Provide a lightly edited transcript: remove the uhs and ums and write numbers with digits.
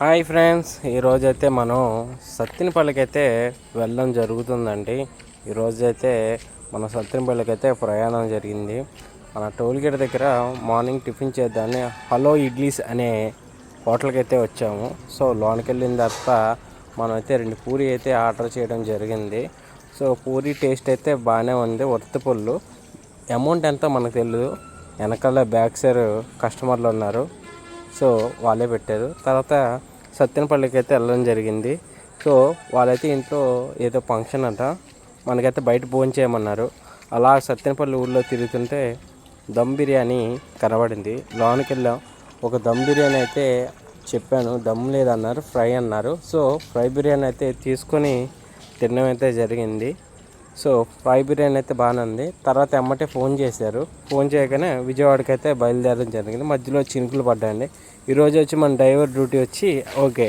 Hi friends, ఈరోజైతే మనం సత్తెనపల్లికైతే వెళ్ళడం జరుగుతుందండి. ఈరోజైతే మన సత్తెనపల్లికైతే ప్రయాణం జరిగింది. మన టోల్గేట్ దగ్గర మార్నింగ్ టిఫిన్ చేద్దామని హలో ఇడ్లీస్ అనే హోటల్కి అయితే వచ్చాము. సో లోనికి వెళ్ళిన తర్వాత మనమైతే 2 పూరి అయితే ఆర్డర్ చేయడం జరిగింది. సో పూరి టేస్ట్ అయితే బాగానే ఉంది, వర్త్ఫుల్. అమౌంట్ ఎంతో మనకు తెలియదు, వెనకాల బ్యాక్ సైడ్ కస్టమర్లు ఉన్నారు, సో వాళ్ళే పెట్టారు. తర్వాత సత్తెనపల్లికి అయితే వెళ్ళడం జరిగింది. సో వాళ్ళైతే ఇంట్లో ఏదో ఫంక్షన్ అంట, మనకైతే బయట భోజనం చేయమన్నారు. అలా సత్తెనపల్లి ఊళ్ళో తిరుగుతుంటే దమ్ బిర్యానీ కనబడింది. లోనికి వెళ్ళాం. ఒక దమ్ బిర్యానీ అయితే చెప్పాను, దమ్ లేదన్నారు, ఫ్రై అన్నారు. సో ఫ్రై బిర్యానీ అయితే తీసుకొని తినడం అయితే జరిగింది. సో ఫ్రై బిర్యానీ అయితే బాగానే ఉంది. తర్వాత ఎమ్మటే ఫోన్ చేశారు. ఫోన్ చేయగానే విజయవాడకి అయితే బయలుదేరడం జరిగింది. మధ్యలో చినుకులు పడ్డాయండి. ఈరోజు వచ్చి మన డ్రైవర్ డ్యూటీ వచ్చి ఓకే.